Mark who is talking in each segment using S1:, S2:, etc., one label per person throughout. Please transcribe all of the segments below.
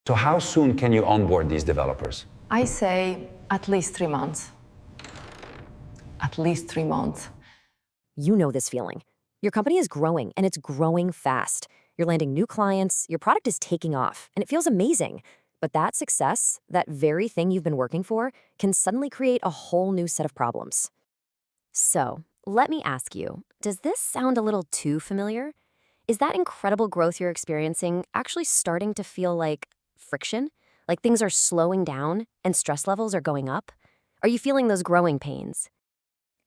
S1: So how soon can you onboard these developers?
S2: I say at least 3 months. At least 3 months.
S3: You know this feeling. Your company is growing, and it's growing fast. You're landing new clients, your product is taking off, and it feels amazing. But that success, that very thing you've been working for, can suddenly create a whole new set of problems. So, let me ask you, does this sound a little too familiar? Is that incredible growth you're experiencing actually starting to feel like friction? Like things are slowing down and stress levels are going up? Are you feeling those growing pains?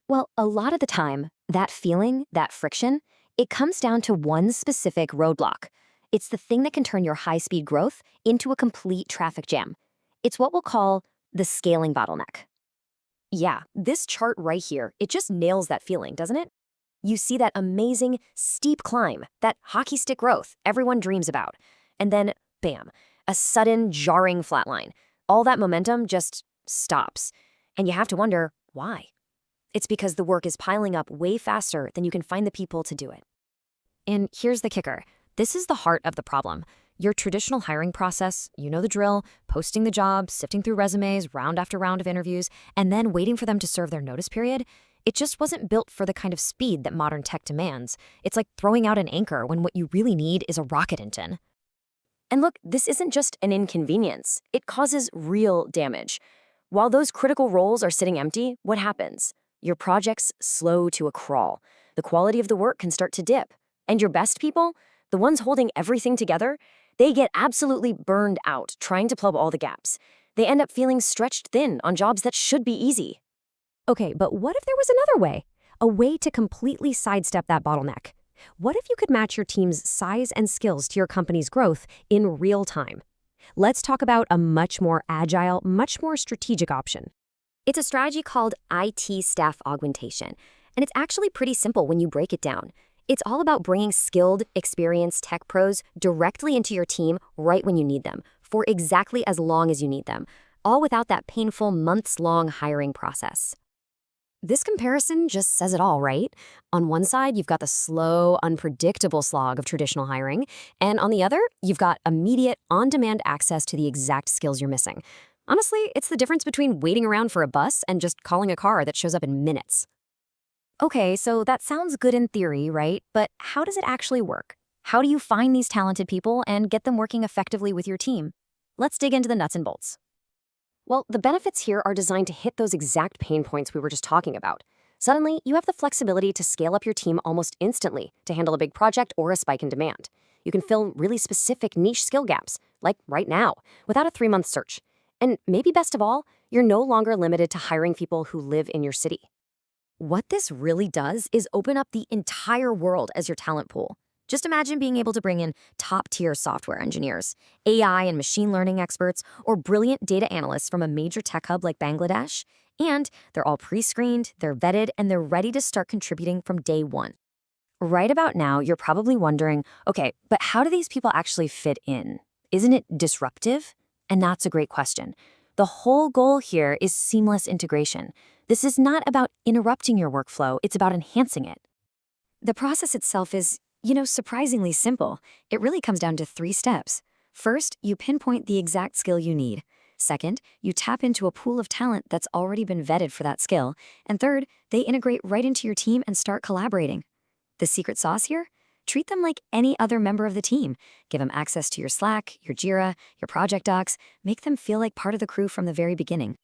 S3: Well, a lot of the time, that feeling, that friction, it comes down to one specific roadblock. It's the thing that can turn your high-speed growth into a complete traffic jam. It's what we'll call the scaling bottleneck. Yeah, this chart right here, it just nails that feeling, doesn't it? You see that amazing, steep climb, that hockey stick growth everyone dreams about. And then, bam, a sudden, jarring flatline. All that momentum just stops. And you have to wonder, why? It's because the work is piling up way faster than you can find the people to do it. And here's the kicker. This is the heart of the problem. Your traditional hiring process, you know the drill, posting the job, sifting through resumes, round after round of interviews, and then waiting for them to serve their notice period, it just wasn't built for the kind of speed that modern tech demands. It's like throwing out an anchor when what you really need is a rocket engine. And look, this isn't just an inconvenience. It causes real damage. While those critical roles are sitting empty, what happens? Your projects slow to a crawl. The quality of the work can start to dip. And your best people, the ones holding everything together, they get absolutely burned out trying to plug all the gaps. They end up feeling stretched thin on jobs that should be easy. Okay, but what if there was another way? A way to completely sidestep that bottleneck? What if you could match your team's size and skills to your company's growth in real time? Let's talk about a much more agile, much more strategic option. It's a strategy called IT staff augmentation, and it's actually pretty simple when you break it down. It's all about bringing skilled, experienced tech pros directly into your team right when you need them, for exactly as long as you need them, all without that painful months-long hiring process. This comparison just says it all, right? On one side, you've got the slow, unpredictable slog of traditional hiring, and on the other, you've got immediate, on-demand access to the exact skills you're missing. Honestly, it's the difference between waiting around for a bus and just calling a car that shows up in minutes. Okay, so that sounds good in theory, right? But how does it actually work? How do you find these talented people and get them working effectively with your team? Let's dig into the nuts and bolts. Well, the benefits here are designed to hit those exact pain points we were just talking about. Suddenly, you have the flexibility to scale up your team almost instantly to handle a big project or a spike in demand. You can fill really specific niche skill gaps, like right now, without a 3-month search. And maybe best of all, you're no longer limited to hiring people who live in your city. What this really does is open up the entire world as your talent pool. Just imagine being able to bring in top-tier software engineers, AI and machine learning experts, or brilliant data analysts from a major tech hub like Bangladesh, and they're all pre-screened, they're vetted, and they're ready to start contributing from day one. Right about now, you're probably wondering, okay, but how do these people actually fit in? Isn't it disruptive? And that's a great question. The whole goal here is seamless integration. This is not about interrupting your workflow, it's about enhancing it. The process itself is, surprisingly simple. It really comes down to 3 steps. First, you pinpoint the exact skill you need. Second, you tap into a pool of talent that's already been vetted for that skill. And third, they integrate right into your team and start collaborating. The secret sauce here? Treat them like any other member of the team. Give them access to your Slack, your Jira, your project docs. Make them feel like part of the crew from the very beginning.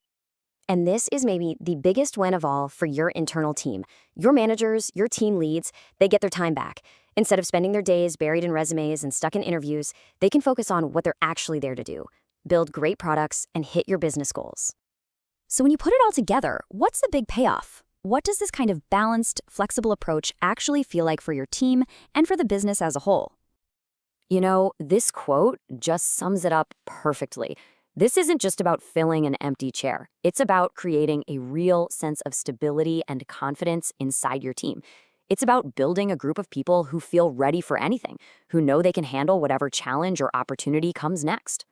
S3: And this is maybe the biggest win of all for your internal team. Your managers, your team leads, they get their time back. Instead of spending their days buried in resumes and stuck in interviews, they can focus on what they're actually there to do. Build great products and hit your business goals. So when you put it all together, what's the big payoff? What does this kind of balanced, flexible approach actually feel like for your team and for the business as a whole? This quote just sums it up perfectly. This isn't just about filling an empty chair. It's about creating a real sense of stability and confidence inside your team. It's about building a group of people who feel ready for anything, who know they can handle whatever challenge or opportunity comes next.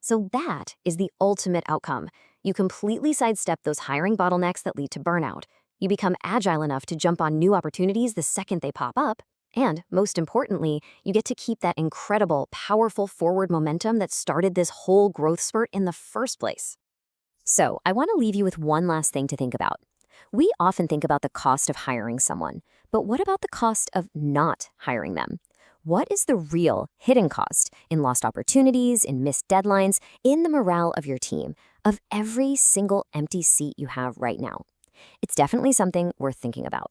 S3: So that is the ultimate outcome. You completely sidestep those hiring bottlenecks that lead to burnout. You become agile enough to jump on new opportunities the second they pop up, And most importantly, you get to keep that incredible, powerful forward momentum that started this whole growth spurt in the first place. So, I want to leave you with one last thing to think about. We often think about the cost of hiring someone, but what about the cost of not hiring them? What is the real hidden cost in lost opportunities, in missed deadlines, in the morale of your team, of every single empty seat you have right now? It's definitely something worth thinking about.